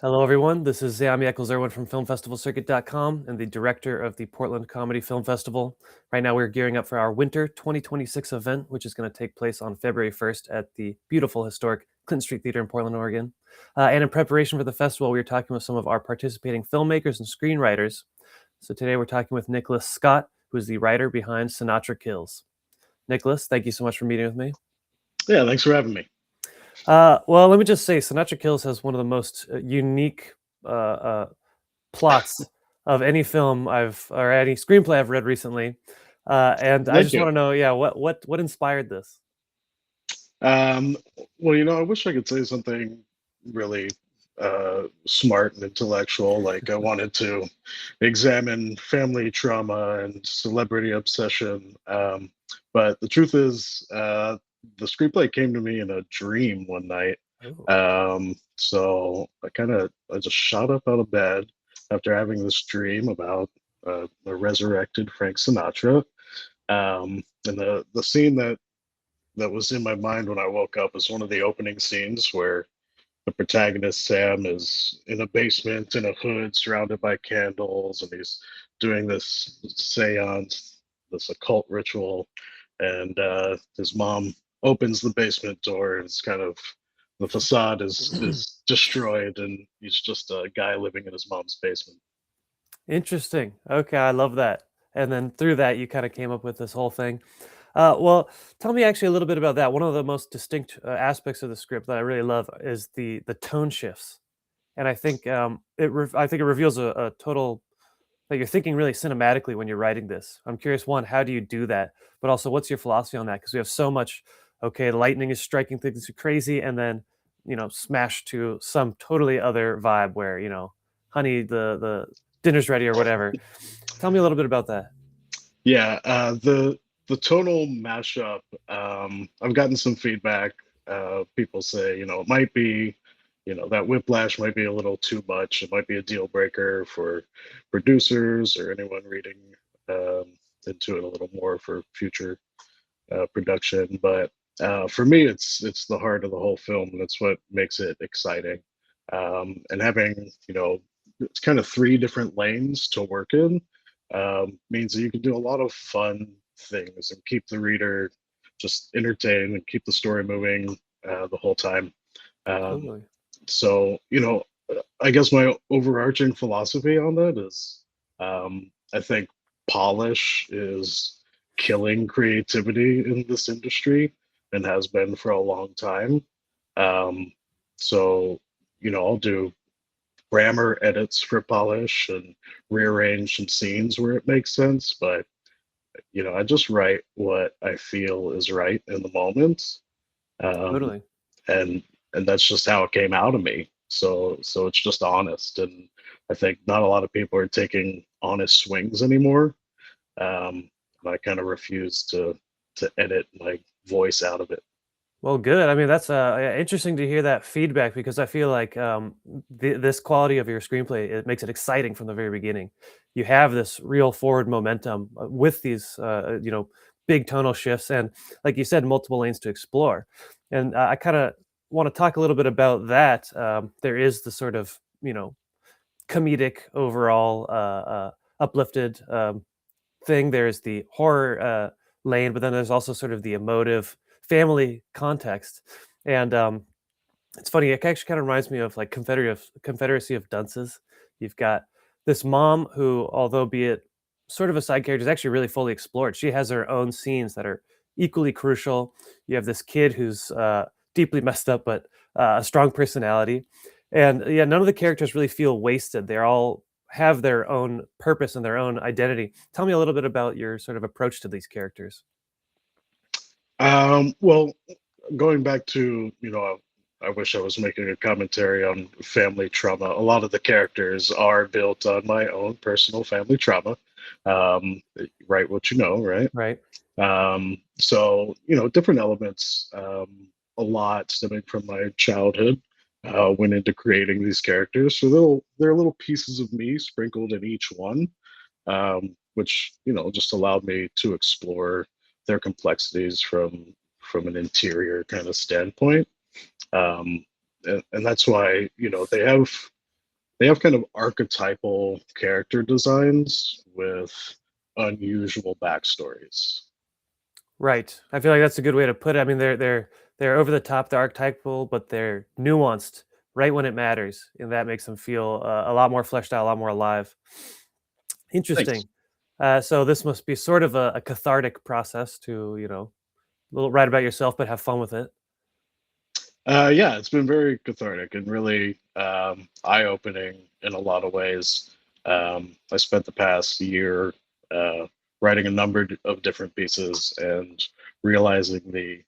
Hello, everyone. This is Zami Eccles-Irwin from FilmFestivalCircuit.com and the director of the Portland Comedy Film Festival. Right now, we're gearing up for our Winter 2026 event, which is going to take place on February 1st at the beautiful, historic Clinton Street Theater in Portland, Oregon. And in preparation for the festival, we were talking with some of our participating filmmakers and screenwriters. So today, we're talking with Nicholas Scott, who is the writer behind Sinatra Kills. Nicholas, thank you so much for meeting with me. Yeah, thanks for having me. Well, let me just say, Sinatra Kills has one of the most unique plots of any film or any screenplay I've read recently, and I Thank just you. want to know, yeah, what inspired this? Um, I wish I could say something really smart and intellectual. Like I wanted to examine family trauma and celebrity obsession. But the truth is, the screenplay came to me in a dream one night. Oh, So I just shot up out of bed after having this dream about a resurrected Frank Sinatra. And the scene that was in my mind when I woke up is one of the opening scenes where the protagonist Sam is in a basement in a hood surrounded by candles and he's doing this seance, this occult ritual, and his mom opens the basement door and it's kind of the facade is destroyed and he's just a guy living in his mom's basement. interesting. Okay, I love that. And then through that, you kind of came up with this whole thing. Well, tell me actually a little bit about that. One of the most distinct aspects of the script that I really love is the tone shifts, and I think I think it reveals a total that you're thinking really cinematically when you're writing this. I'm curious, one, how do you do that? But also, what's your philosophy on that? Because we have so much, okay, lightning is striking things crazy, and then, smash to some totally other vibe where, honey, the dinner's ready or whatever. Tell me a little bit about that. Yeah, the tonal mashup. I've gotten some feedback. People say, it might be, that whiplash might be a little too much. It might be a deal breaker for producers or anyone reading um, into it a little more for future production. But for me, it's the heart of the whole film, and it's what makes it exciting. And having, it's kind of three different lanes to work in means that you can do a lot of fun things and keep the reader just entertained and keep the story moving the whole time. Um, Totally. so, I guess my overarching philosophy on that is I think polish is killing creativity in this industry and has been for a long time. Um, so, I'll do grammar edits for polish and rearrange some scenes where it makes sense. But I just write what I feel is right in the moment, um, Totally. and that's just how it came out of me. So it's just honest, and I think not a lot of people are taking honest swings anymore. And I kind of refuse to edit my voice out of it. Well, good. I mean, that's yeah, interesting to hear that feedback because I feel like this quality of your screenplay it makes it exciting from the very beginning. You have this real forward momentum with these, big tonal shifts, and like you said, multiple lanes to explore. And I kind of want to talk a little bit about that. There is the sort of comedic overall uplifted thing. There's the horror lane, but then there's also sort of the emotive family context. And it's funny, it actually kind of reminds me of like Confederacy of Dunces. You've got this mom who, although be it sort of a side character, is actually really fully explored. She has her own scenes that are equally crucial. You have this kid who's deeply messed up, but a strong personality. And yeah, none of the characters really feel wasted. They're all have their own purpose and their own identity. Tell me a little bit about your sort of approach to these characters. Well, going back to, I wish I was making a commentary on family trauma. A lot of the characters are built on my own personal family trauma. Write what you know, right? Right. So, different elements, a lot stemming from my childhood, went into creating these characters. So they're little pieces of me sprinkled in each one, which just allowed me to explore their complexities from an interior kind of standpoint. Um, and that's why they have they have kind of archetypal character designs with unusual backstories. Right. I feel like that's a good way to put it. I mean, they're over the top, they're archetypal, but they're nuanced right when it matters, and that makes them feel a lot more fleshed out, a lot more alive. Thanks. Interesting. So this must be sort of a cathartic process to, little write about yourself, but have fun with it. Yeah, it's been very cathartic and really eye-opening in a lot of ways. I spent the past year uh, writing a number of different pieces and realizing the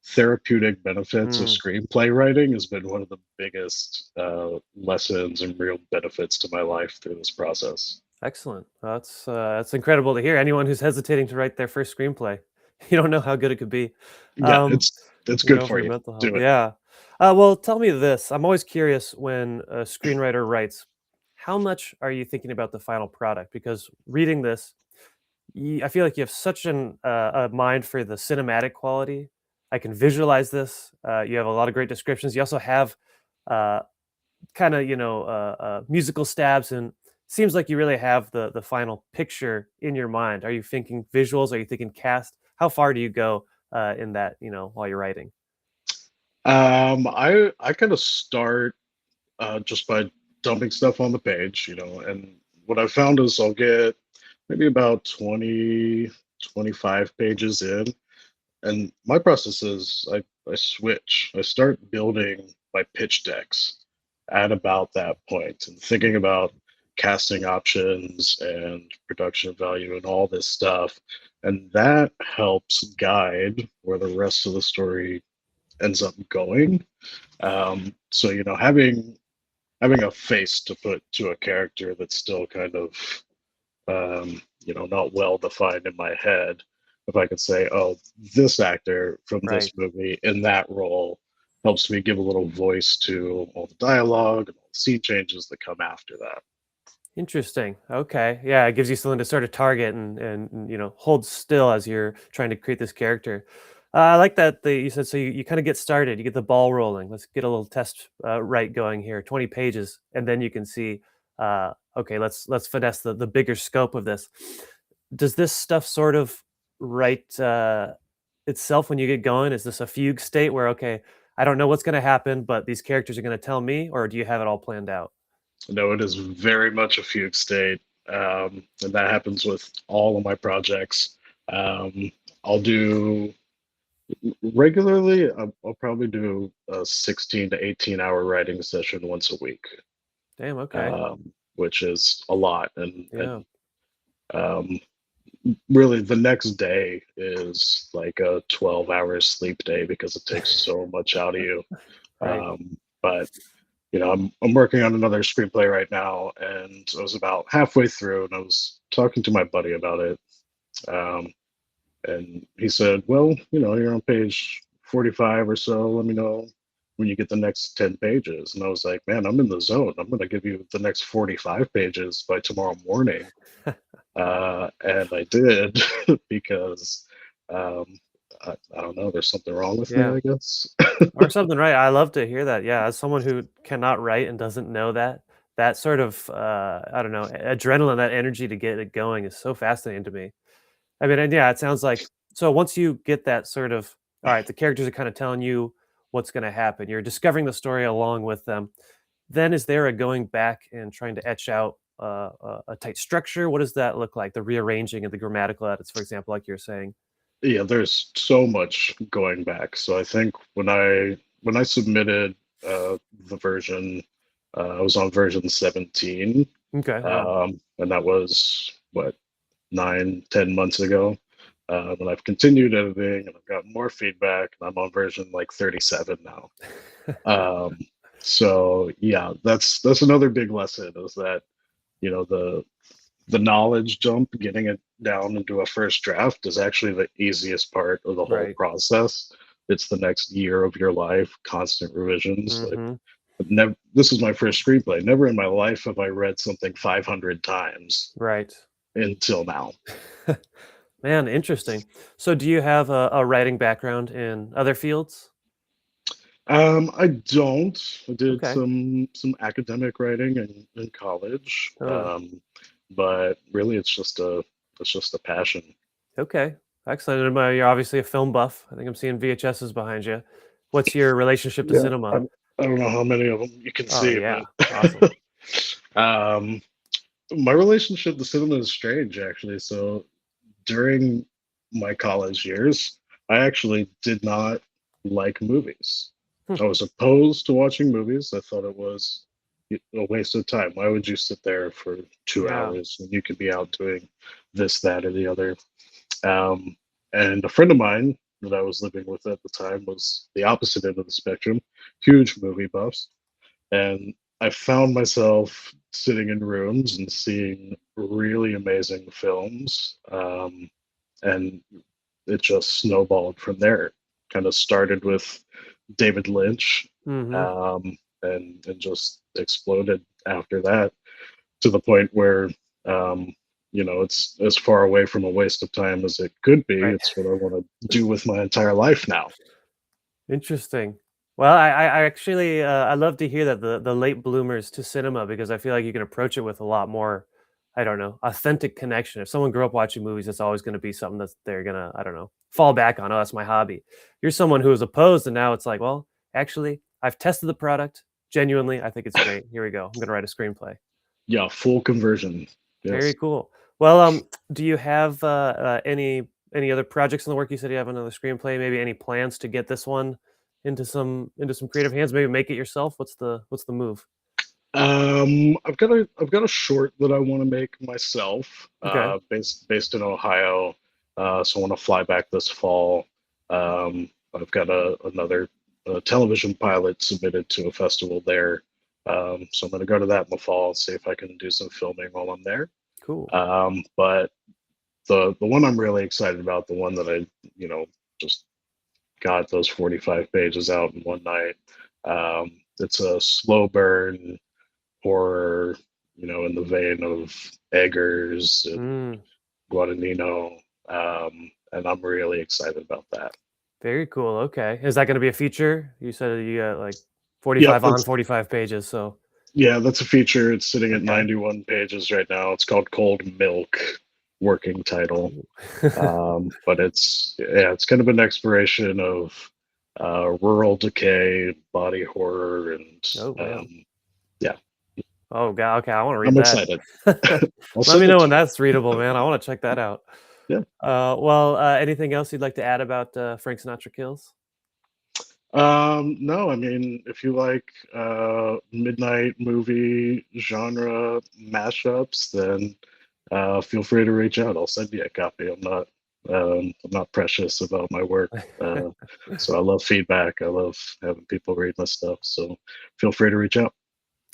therapeutic benefits of Mm, screenplay writing has been one of the biggest lessons and real benefits to my life through this process. excellent. Well, that's incredible to hear. Anyone who's hesitating to write their first screenplay, you don't know how good it could be. Yeah, Um, it's good For for your you. mental health. Do it. Yeah. Well, tell me this. I'm always curious when a screenwriter writes, how much are you thinking about the final product? Because reading this, I feel like you have such a mind for the cinematic quality. I can visualize this. You have a lot of great descriptions. You also have uh, kind of musical stabs, and seems like you really have the final picture in your mind. Are you thinking visuals? Are you thinking cast? How far do you go in that? While you're writing. I kind of start just by dumping stuff on the page, and what I've found is I'll get maybe about 20, 25 pages in, and my process is I switch. I start building my pitch decks at about that point and thinking about casting options and production value and all this stuff. And that helps guide where the rest of the story ends up going. So having a face to put to a character that's still kind of not well defined in my head. If I could say, oh, this actor from Right. this movie in that role helps me give a little voice to all the dialogue and all the scene changes that come after that. Interesting. Okay. Yeah, it gives you something to sort of target and hold still as you're trying to create this character. I like that you said so you kind of get started, you get the ball rolling. Let's get a little test right going here. 20 pages, and then you can see. Okay, let's finesse the bigger scope of this. Does this stuff sort of write itself when you get going? Is this a fugue state where okay, I don't know what's going to happen, but these characters are going to tell me, or do you have it all planned out? No, it is very much a fugue state, and that happens with all of my projects. Um, I'll do regularly. I'll probably do a 16 to 18 hour writing session once a week, Damn. Okay. which is a lot, Yeah. and um, really the next day is like a 12-hour sleep day because it takes so much out of you. Right. But I'm working on another screenplay right now, and I was about halfway through, and I was talking to my buddy about it, um, and he said, "Well, you're on page 45 or so. Let me know when you get the next 10 pages." And I was like, "Man, I'm in the zone. I'm going to give you the next 45 pages by tomorrow morning." And I did because um, I don't know. There's something wrong with me, Yeah. I guess. Or something, right? I love to hear that. Yeah, as someone who cannot write and doesn't know that sort of I don't know, adrenaline, that energy to get it going is so fascinating to me. I mean, and yeah, it sounds like so once you get that sort of all right, the characters are kind of telling you what's going to happen. You're discovering the story along with them. Then is there a going back and trying to etch out a tight structure? What does that look like? The rearranging of the grammatical edits, for example, like you're saying. Yeah, there's so much going back. So I think when I submitted the version, I was on version 17, Okay. Wow. and that was what 9, 10 months ago. And I've continued editing, and I've got more feedback, and I'm on version like 37 now. Um, so yeah, that's another big lesson is that the knowledge jump, getting it down into a first draft, is actually the easiest part of the whole Right. process. It's the next year of your life, constant revisions. Like, Hmm. never. This is my first screenplay. Never in my life have I read something 500 times Right. until now. Man, interesting. So do you have a writing background in other fields? I don't. I did Okay. some academic writing in college, Uh, but really it's just a passion. okay. Excellent. And, you're obviously a film buff. I think I'm seeing VHSs behind you. What's your relationship to Yeah, cinema? I don't know how many of them you can Oh see, yeah. Awesome. but um, my relationship to cinema is strange, actually. So during my college years, I actually did not like movies. Hmm. I was opposed to watching movies. I thought it was a waste of time. Why would you sit there for two Yeah. hours when you could be out doing this, that, or the other? Um, and a friend of mine that I was living with at the time was the opposite end of the spectrum, huge movie buffs. And I found myself sitting in rooms and seeing really amazing films. And it just snowballed from there. Kind of started with David Lynch, Mm-hmm. um, and just exploded after that to the point where um, it's as far away from a waste of time as it could be. Right. It's what I want to do with my entire life now. Interesting. Well, I actually I love to hear that the late bloomers to cinema because I feel like you can approach it with a lot more, I don't know, authentic connection. If someone grew up watching movies, it's always going to be something that they're gonna, I don't know, fall back on. Oh, that's my hobby. You're someone who is opposed, and now it's like, well, actually, I've tested the product. Genuinely, I think it's great. Here we go. I'm gonna write a screenplay. Yeah, full conversion. Very Yes. cool. Well, do you have any other projects in the work? You said you have another screenplay. Maybe any plans to get this one into some creative hands? Maybe make it yourself. What's the move? I've got a short that I want to make myself, Okay, based in Ohio. So I want to fly back this fall. I've got another television pilot submitted to a festival there. So I'm going to go to that in the fall and see if I can do some filming while I'm there. cool. But the one I'm really excited about, the one that I just got those 45 pages out in one night. It's a slow burn horror, in the vein of Eggers and Mm, Guadagnino, and I'm really excited about that. very cool. Okay, is that going to be a feature? You said you got like Yep, 45 on, 45 pages. So that's a feature. It's sitting at okay, 91 pages right now. It's called Cold Milk, working title. cool. But it's kind of an exploration of rural decay, body horror, and Oh man. yeah, Oh god. Okay, I want to read I'm that. excited. I'll Let me send it know to when you. that's readable, man. I want to check that out. Yeah. Well, anything else you'd like to add about Frank Sinatra Kills? No, I mean, if you like midnight movie genre mashups, then feel free to reach out. I'll send you a copy. I'm not precious about my work. Uh, so I love feedback. I love having people read my stuff. So feel free to reach out.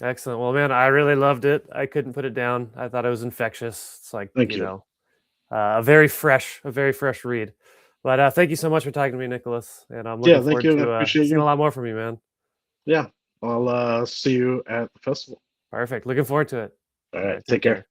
Excellent. Well, man, I really loved it. I couldn't put it down. I thought it was infectious. It's like, Thank you. a very fresh read. But thank you so much for talking to me, Nicholas. And I'm looking Yeah, thank forward you. I to appreciate seeing a you. lot more from you, man. Yeah, I'll see you at the festival. Perfect. Looking forward to it. All All right, right. take Take care. care.